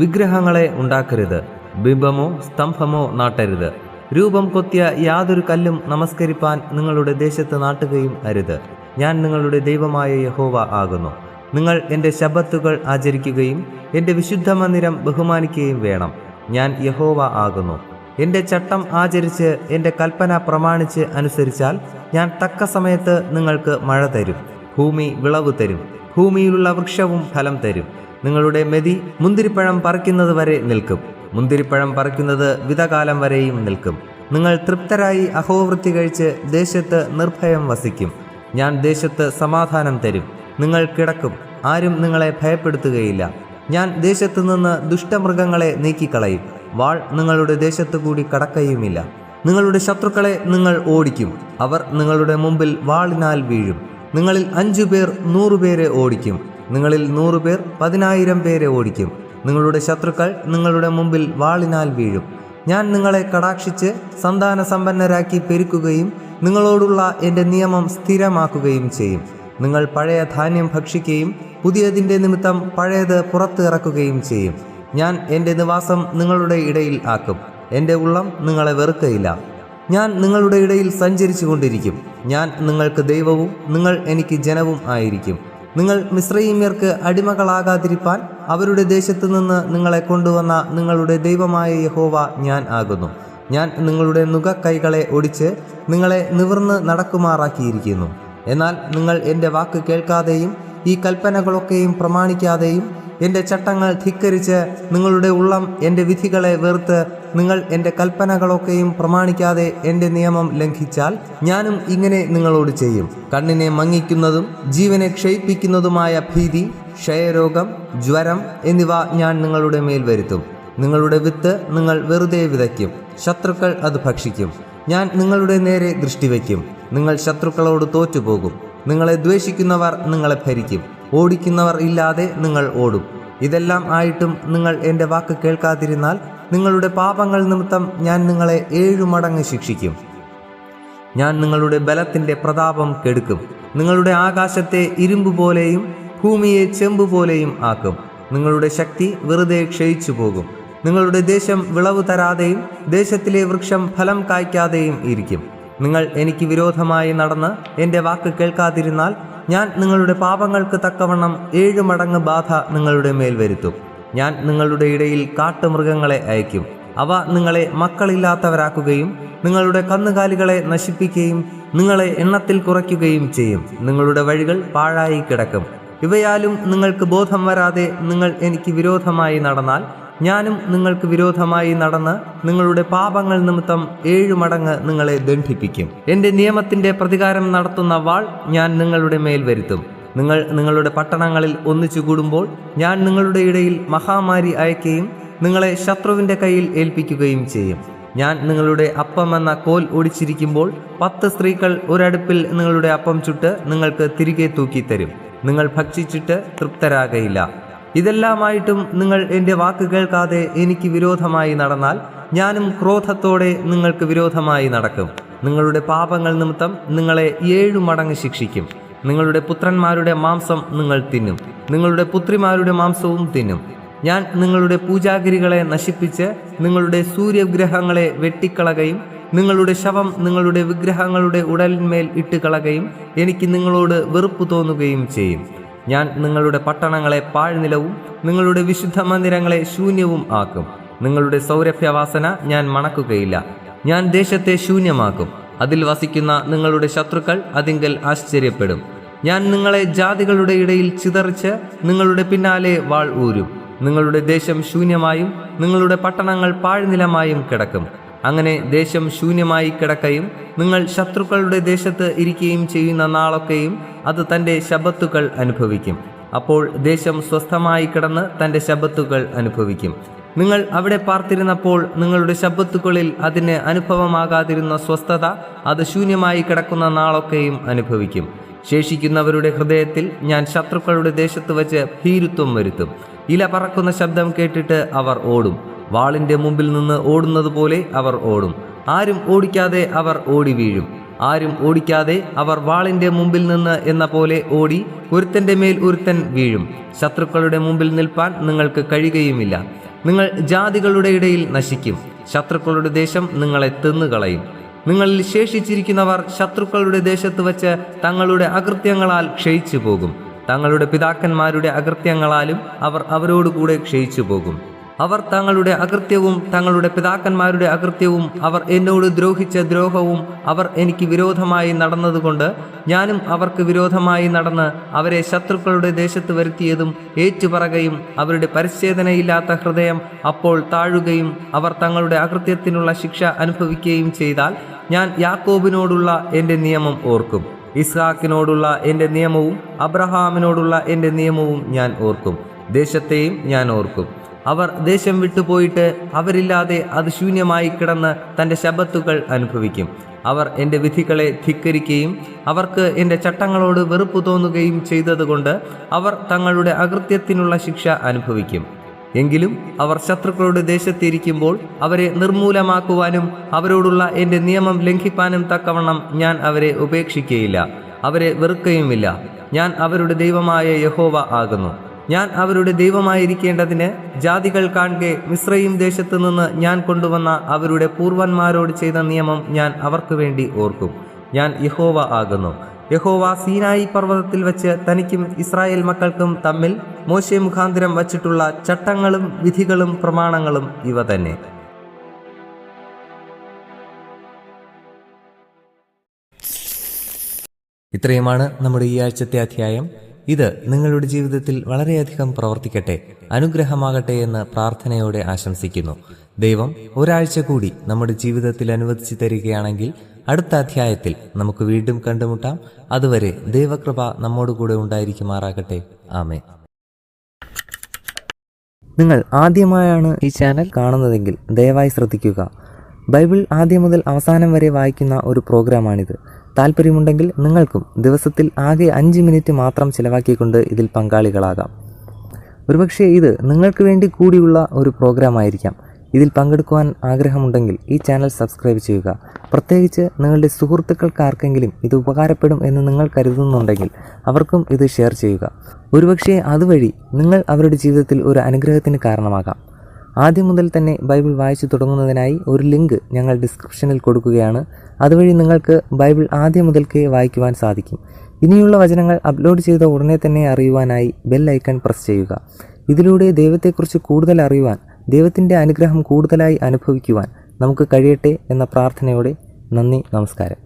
വിഗ്രഹങ്ങളെ ഉണ്ടാക്കരുത്. ബിംബമോ സ്തംഭമോ നാട്ടരുത്. രൂപം കൊത്തിയ യാതൊരു കല്ലും നമസ്കരിപ്പാൻ നിങ്ങളുടെ ദേശത്ത് നാട്ടുകയും അരുത്. ഞാൻ നിങ്ങളുടെ ദൈവമായ യഹോവ ആകുന്നു. നിങ്ങൾ എൻ്റെ ശബ്ബത്തുകൾ ആചരിക്കുകയും എൻ്റെ വിശുദ്ധ മന്ദിരം ബഹുമാനിക്കുകയും വേണം. ഞാൻ യഹോവ ആകുന്നു. എൻ്റെ ചട്ടം ആചരിച്ച് എൻ്റെ കൽപ്പന പ്രമാണിച്ച് അനുസരിച്ചാൽ ഞാൻ തക്ക സമയത്ത് നിങ്ങൾക്ക് മഴ തരും. ഭൂമി വിളവ് തരും. ഭൂമിയിലുള്ള വൃക്ഷവും ഫലം തരും. നിങ്ങളുടെ മെതി മുന്തിരിപ്പഴം പറിക്കുന്നത് വരെ നിൽക്കും. മുന്തിരിപ്പഴം പറിക്കുന്നത് വിതകാലം വരെയും നിൽക്കും. നിങ്ങൾ തൃപ്തരായി അഹോവൃത്തി കഴിച്ച് ദേശത്ത് നിർഭയം വസിക്കും. ഞാൻ ദേശത്ത് സമാധാനം തരും. നിങ്ങൾ കിടക്കും. ആരും നിങ്ങളെ ഭയപ്പെടുത്തുകയില്ല. ഞാൻ ദേശത്തു നിന്ന് ദുഷ്ടമൃഗങ്ങളെ നീക്കിക്കളയും. വാൾ നിങ്ങളുടെ ദേശത്തു കൂടി കടക്കുകയുമില്ല. നിങ്ങളുടെ ശത്രുക്കളെ നിങ്ങൾ ഓടിക്കും. അവർ നിങ്ങളുടെ മുമ്പിൽ വാളിനാൽ വീഴും. നിങ്ങളിൽ 5 പേർ 100 പേരെ ഓടിക്കും. നിങ്ങളിൽ 100 പേർ 10,000 പേരെ ഓടിക്കും. നിങ്ങളുടെ ശത്രുക്കൾ നിങ്ങളുടെ മുമ്പിൽ വാളിനാൽ വീഴും. ഞാൻ നിങ്ങളെ കടാക്ഷിച്ച് സന്താന സമ്പന്നരാക്കി പെരുക്കുകയും നിങ്ങളോടുള്ള എൻ്റെ നിയമം സ്ഥിരമാക്കുകയും ചെയ്യും. നിങ്ങൾ പഴയ ധാന്യം ഭക്ഷിക്കുകയും പുതിയതിൻ്റെ നിമിത്തം പഴയത് പുറത്ത് ഇറക്കുകയും ചെയ്യും. ഞാൻ എൻ്റെ നിവാസം നിങ്ങളുടെ ഇടയിൽ ആക്കും. എൻ്റെ ഉള്ളം നിങ്ങളെ വെറുക്കയില്ല. ഞാൻ നിങ്ങളുടെ ഇടയിൽ സഞ്ചരിച്ചു കൊണ്ടിരിക്കും. ഞാൻ നിങ്ങൾക്ക് ദൈവവും നിങ്ങൾ എനിക്ക് ജനവും ആയിരിക്കും. നിങ്ങൾ മിസ്രയീമ്യർക്ക് അടിമകളാകാതിരിപ്പാൻ അവരുടെ ദേശത്തു നിന്ന് നിങ്ങളെ കൊണ്ടുവന്ന നിങ്ങളുടെ ദൈവമായ യഹോവ ഞാൻ ആകുന്നു. ഞാൻ നിങ്ങളുടെ നുകക്കൈകളെ ഒടിച്ച് നിങ്ങളെ നിവർന്ന് നടക്കുമാറാക്കിയിരിക്കുന്നു. എന്നാൽ നിങ്ങൾ എൻ്റെ വാക്ക് കേൾക്കാതെയും ഈ കൽപ്പനകളൊക്കെയും പ്രമാണിക്കാതെയും എൻ്റെ ചട്ടങ്ങൾ ധിക്കരിച്ച് നിങ്ങളുടെ ഉള്ളം എൻ്റെ വിധികളെ വെറുത്ത് നിങ്ങൾ എൻ്റെ കൽപ്പനകളൊക്കെയും പ്രമാണിക്കാതെ എൻ്റെ നിയമം ലംഘിച്ചാൽ ഞാനും ഇങ്ങനെ നിങ്ങളോട് ചെയ്യും. കണ്ണിനെ മങ്ങിക്കുന്നതും ജീവനെ ക്ഷയിപ്പിക്കുന്നതുമായ ഭീതി, ക്ഷയരോഗം, ജ്വരം എന്നിവ ഞാൻ നിങ്ങളുടെ മേൽ വരുത്തും. നിങ്ങളുടെ വിത്ത് നിങ്ങൾ വെറുതെ വിതയ്ക്കും. ശത്രുക്കൾ അത് ഭക്ഷിക്കും. ഞാൻ നിങ്ങളുടെ നേരെ ദൃഷ്ടിവെക്കും. നിങ്ങൾ ശത്രുക്കളോട് തോറ്റുപോകും. നിങ്ങളെ ദ്വേഷിക്കുന്നവർ നിങ്ങളെ ഭരിക്കും. ഓടിക്കുന്നവർ ഇല്ലാതെ നിങ്ങൾ ഓടും. ഇതെല്ലാം ആയിട്ടും നിങ്ങൾ എൻ്റെ വാക്ക് കേൾക്കാതിരുന്നാൽ നിങ്ങളുടെ പാപങ്ങൾ നിമിത്തം ഞാൻ നിങ്ങളെ 7 മടങ്ങ് ശിക്ഷിക്കും. ഞാൻ നിങ്ങളുടെ ബലത്തിൻ്റെ പ്രതാപം കെടുക്കും. നിങ്ങളുടെ ആകാശത്തെ ഇരുമ്പ് പോലെയും ഭൂമിയെ ചെമ്പ് പോലെയും ആക്കും. നിങ്ങളുടെ ശക്തി വെറുതെ ക്ഷയിച്ചു പോകും. നിങ്ങളുടെ ദേശം വിളവ് തരാതെയും ദേശത്തിലെ വൃക്ഷം ഫലം കായ്ക്കാതെയും ഇരിക്കും. നിങ്ങൾ എനിക്ക് വിരോധമായി നടന്ന് എൻ്റെ വാക്ക് കേൾക്കാതിരുന്നാൽ ഞാൻ നിങ്ങളുടെ പാപങ്ങൾക്ക് തക്കവണ്ണം 7 മടങ്ങ് ബാധ നിങ്ങളുടെ മേൽ വരുത്തും. ഞാൻ നിങ്ങളുടെ ഇടയിൽ കാട്ടുമൃഗങ്ങളെ അയക്കും. അവ നിങ്ങളെ മക്കളില്ലാത്തവരാക്കുകയും നിങ്ങളുടെ കന്നുകാലികളെ നശിപ്പിക്കുകയും നിങ്ങളെ എണ്ണത്തിൽ കുറയ്ക്കുകയും ചെയ്യും. നിങ്ങളുടെ വഴികൾ പാഴായി കിടക്കും. ഇവയാലും നിങ്ങൾക്ക് ബോധം വരാതെ നിങ്ങൾ എനിക്ക് വിരോധമായി നടന്നാൽ ഞാനും നിങ്ങൾക്ക് വിരോധമായി നടന്ന് നിങ്ങളുടെ പാപങ്ങൾ നിമിത്തം 7 മടങ്ങ് നിങ്ങളെ ദണ്ഡിപ്പിക്കും. എൻ്റെ നിയമത്തിൻ്റെ പ്രതികാരം നടത്തുന്ന വാൾ ഞാൻ നിങ്ങളുടെ മേൽ വരുത്തും. നിങ്ങൾ നിങ്ങളുടെ പട്ടണങ്ങളിൽ ഒന്നിച്ചു കൂടുമ്പോൾ ഞാൻ നിങ്ങളുടെ ഇടയിൽ മഹാമാരി അയക്കുകയും നിങ്ങളെ ശത്രുവിൻ്റെ കയ്യിൽ ഏൽപ്പിക്കുകയും ചെയ്യും. ഞാൻ നിങ്ങളുടെ അപ്പമെന്ന കോൽ ഒടിച്ചിരിക്കുമ്പോൾ 10 സ്ത്രീകൾ ഒരടുപ്പിൽ നിങ്ങളുടെ അപ്പം ചുട്ട് നിങ്ങൾക്ക് തിരികെ തൂക്കിത്തരും. നിങ്ങൾ ഭക്ഷിച്ചിട്ട് തൃപ്തരാകയില്ല. ഇതെല്ലാമായിട്ടും നിങ്ങൾ എൻ്റെ വാക്ക് കേൾക്കാതെ എനിക്ക് വിരോധമായി നടന്നാൽ ഞാനും ക്രോധത്തോടെ നിങ്ങൾക്ക് വിരോധമായി നടക്കും. നിങ്ങളുടെ പാപങ്ങൾ നിമിത്തം നിങ്ങളെ 7 മടങ്ങ് ശിക്ഷിക്കും. നിങ്ങളുടെ പുത്രന്മാരുടെ മാംസം നിങ്ങൾ തിന്നും. നിങ്ങളുടെ പുത്രിമാരുടെ മാംസവും തിന്നും. ഞാൻ നിങ്ങളുടെ പൂജാഗിരികളെ നശിപ്പിച്ച് നിങ്ങളുടെ സൂര്യവിഗ്രഹങ്ങളെ വെട്ടിക്കളകയും നിങ്ങളുടെ ശവം നിങ്ങളുടെ വിഗ്രഹങ്ങളുടെ ഉടലിന്മേൽ ഇട്ടുകളകയും എനിക്ക് നിങ്ങളോട് വെറുപ്പ് തോന്നുകയും ചെയ്യും. ഞാൻ നിങ്ങളുടെ പട്ടണങ്ങളെ പാഴ്നിലവും നിങ്ങളുടെ വിശുദ്ധ മന്ദിരങ്ങളെ ശൂന്യവും ആക്കും. നിങ്ങളുടെ സൗരഭ്യവാസന ഞാൻ മണക്കുകയില്ല. ഞാൻ ദേശത്തെ ശൂന്യമാക്കും. അതിൽ വസിക്കുന്ന നിങ്ങളുടെ ശത്രുക്കൾ അതിങ്കൽ ആശ്ചര്യപ്പെടും. ഞാൻ നിങ്ങളെ ജാതികളുടെ ഇടയിൽ ചിതറിച്ച് നിങ്ങളുടെ പിന്നാലെ വാൾ ഊരും. നിങ്ങളുടെ ദേശം ശൂന്യമായും നിങ്ങളുടെ പട്ടണങ്ങൾ പാഴ്നിലമായും കിടക്കും. അങ്ങനെ ദേശം ശൂന്യമായി കിടക്കയും നിങ്ങൾ ശത്രുക്കളുടെ ദേശത്ത് ഇരിക്കുകയും ചെയ്യുന്ന നാളൊക്കെയും അത് തൻ്റെ ശബ്ബത്തുകൾ അനുഭവിക്കും. അപ്പോൾ ദേശം സ്വസ്ഥമായി കിടന്ന് തൻ്റെ ശബ്ബത്തുകൾ അനുഭവിക്കും. നിങ്ങൾ അവിടെ പാർത്തിരുന്നപ്പോൾ നിങ്ങളുടെ ശബ്ബത്തുകളിൽ അതിന് അനുഭവമാകാതിരുന്ന സ്വസ്ഥത അത് ശൂന്യമായി കിടക്കുന്ന നാളൊക്കെയും അനുഭവിക്കും. ശേഷിക്കുന്നവരുടെ ഹൃദയത്തിൽ ഞാൻ ശത്രുക്കളുടെ ദേശത്ത് വച്ച് ഭീരുത്വം വരുത്തും. ഇല പറക്കുന്ന ശബ്ദം കേട്ടിട്ട് അവർ ഓടും. വാളിൻ്റെ മുമ്പിൽ നിന്ന് ഓടുന്നത് പോലെ അവർ ഓടും. ആരും ഓടിക്കാതെ അവർ ഓടി വീഴും. ആരും ഓടിക്കാതെ അവർ വാളിന്റെ മുമ്പിൽ നിന്ന് എന്ന പോലെ ഓടി ഒരുത്തന്റെ മേൽ ഒരുത്തൻ വീഴും. ശത്രുക്കളുടെ മുമ്പിൽ നിൽപ്പാൻ നിങ്ങൾക്ക് കഴിയുകയുമില്ല. നിങ്ങൾ ജാതികളുടെ ഇടയിൽ നശിക്കും. ശത്രുക്കളുടെ ദേശം നിങ്ങളെ തിന്നുകളയും. നിങ്ങളിൽ ശേഷിച്ചിരിക്കുന്നവർ ശത്രുക്കളുടെ ദേശത്ത് വച്ച് തങ്ങളുടെ അകൃത്യങ്ങളാൽ ക്ഷയിച്ചു പോകും. തങ്ങളുടെ പിതാക്കന്മാരുടെ അകൃത്യങ്ങളാലും അവർ അവരോടുകൂടെ ക്ഷയിച്ചു പോകും. അവർ തങ്ങളുടെ അകൃത്യവും തങ്ങളുടെ പിതാക്കന്മാരുടെ അകൃത്യവും അവർ എന്നോട് ദ്രോഹിച്ച ദ്രോഹവും അവർ എനിക്ക് വിരോധമായി നടന്നതുകൊണ്ട് ഞാനും അവർക്ക് വിരോധമായി നടന്ന് അവരെ ശത്രുക്കളുടെ ദേശത്ത് വരുത്തിയതും ഏറ്റുപറയുകയും അവരുടെ പരിച്ഛേദനയില്ലാത്ത ഹൃദയം അപ്പോൾ താഴുകയും അവർ തങ്ങളുടെ അകൃത്യത്തിനുള്ള ശിക്ഷ അനുഭവിക്കുകയും ചെയ്താൽ ഞാൻ യാക്കോബിനോടുള്ള എൻ്റെ നിയമം ഓർക്കും. ഇസ്ഹാക്കിനോടുള്ള എൻ്റെ നിയമവും അബ്രഹാമിനോടുള്ള എൻ്റെ നിയമവും ഞാൻ ഓർക്കും. ദേശത്തെയും ഞാൻ ഓർക്കും. അവർ ദേശം വിട്ടുപോയിട്ട് അവരില്ലാതെ അത് ശൂന്യമായി കിടന്ന് തൻ്റെ ശബ്ബത്തുകൾ അനുഭവിക്കും. അവർ എൻ്റെ വിധികളെ ധിക്കരിക്കുകയും അവർക്ക് എൻ്റെ ചട്ടങ്ങളോട് വെറുപ്പ് തോന്നുകയും ചെയ്തതുകൊണ്ട് അവർ തങ്ങളുടെ അകൃത്യത്തിനുള്ള ശിക്ഷ അനുഭവിക്കും. എങ്കിലും അവർ ശത്രുക്കളുടെ ദേശത്തിരിക്കുമ്പോൾ അവരെ നിർമൂലമാക്കുവാനും അവരോടുള്ള എൻ്റെ നിയമം ലംഘിപ്പാനും തക്കവണ്ണം ഞാൻ അവരെ ഉപേക്ഷിക്കുകയില്ല, അവരെ വെറുക്കുകയുമില്ല. ഞാൻ അവരുടെ ദൈവമായ യഹോവ ആകുന്നു. ഞാൻ അവരുടെ ദൈവമായിരിക്കേണ്ടതിന് ജാതികൾ കാണെ മിസ്രയീം ദേശത്തു നിന്ന് ഞാൻ കൊണ്ടുവന്ന അവരുടെ പൂർവന്മാരോട് ചെയ്ത നിയമം ഞാൻ അവർക്ക് വേണ്ടി ഓർക്കും. ഞാൻ യഹോവ ആകുന്നു. യഹോവ സീനായി പർവ്വതത്തിൽ വെച്ച് തനിക്കും ഇസ്രായേൽ മക്കൾക്കും തമ്മിൽ മോശെ മുഖാന്തരം വച്ചിട്ടുള്ള ചട്ടങ്ങളും വിധികളും പ്രമാണങ്ങളും ഇവ തന്നെ. ഇത്രയുമാണ് നമ്മുടെ ഈ ആഴ്ചത്തെ അധ്യായം. ഇത് നിങ്ങളുടെ ജീവിതത്തിൽ വളരെയധികം പ്രവർത്തിക്കട്ടെ, അനുഗ്രഹമാകട്ടെ എന്ന് പ്രാർത്ഥനയോടെ ആശംസിക്കുന്നു. ദൈവം ഒരാഴ്ച കൂടി നമ്മുടെ ജീവിതത്തിൽ അനുവദിച്ചു തരികയാണെങ്കിൽ അടുത്ത അധ്യായത്തിൽ നമുക്ക് വീണ്ടും കണ്ടുമുട്ടാം. അതുവരെ ദൈവകൃപ നമ്മോടുകൂടെ ഉണ്ടായിരിക്കുമാറാകട്ടെ. ആമേൻ. നിങ്ങൾ ആദ്യമായാണ് ഈ ചാനൽ കാണുന്നതെങ്കിൽ ദയവായി ശ്രദ്ധിക്കുക. ബൈബിൾ ആദ്യം മുതൽ അവസാനം വരെ വായിക്കുന്ന ഒരു പ്രോഗ്രാമാണിത്. താല്പര്യമുണ്ടെങ്കിൽ നിങ്ങൾക്കും ദിവസത്തിൽ ആകെ 5 മിനിറ്റ് മാത്രം ചിലവാക്കിക്കൊണ്ട് ഇതിൽ പങ്കാളികളാകാം. ഒരുപക്ഷെ ഇത് നിങ്ങൾക്ക് വേണ്ടി കൂടിയുള്ള ഒരു പ്രോഗ്രാം ആയിരിക്കാം. ഇതിൽ പങ്കെടുക്കുവാൻ ആഗ്രഹമുണ്ടെങ്കിൽ ഈ ചാനൽ സബ്സ്ക്രൈബ് ചെയ്യുക. പ്രത്യേകിച്ച് നിങ്ങളുടെ സുഹൃത്തുക്കൾക്കാർക്കെങ്കിലും ഇത് ഉപകാരപ്പെടും എന്ന് നിങ്ങൾ കരുതുന്നുണ്ടെങ്കിൽ അവർക്കും ഇത് ഷെയർ ചെയ്യുക. ഒരുപക്ഷെ അതുവഴി നിങ്ങൾ അവരുടെ ജീവിതത്തിൽ ഒരു അനുഗ്രഹത്തിന് കാരണമാകാം. ആദ്യം മുതൽ തന്നെ ബൈബിൾ വായിച്ചു തുടങ്ങുന്നതിനായി ഒരു ലിങ്ക് ഞങ്ങൾ ഡിസ്ക്രിപ്ഷനിൽ കൊടുക്കുകയാണ്. അതുവഴി നിങ്ങൾക്ക് ബൈബിൾ ആദ്യം മുതൽക്കേ വായിക്കുവാൻ സാധിക്കും. ഇനിയുള്ള വചനങ്ങൾ അപ്ലോഡ് ചെയ്ത ഉടനെ തന്നെ അറിയുവാനായി ബെൽ ഐക്കൺ പ്രസ് ചെയ്യുക. ഇതിലൂടെ ദൈവത്തെക്കുറിച്ച് കൂടുതൽ അറിയുവാൻ, ദൈവത്തിൻ്റെ അനുഗ്രഹം കൂടുതലായി അനുഭവിക്കുവാൻ നമുക്ക് കഴിയട്ടെ എന്ന പ്രാർത്ഥനയോടെ നന്ദി, നമസ്കാരം.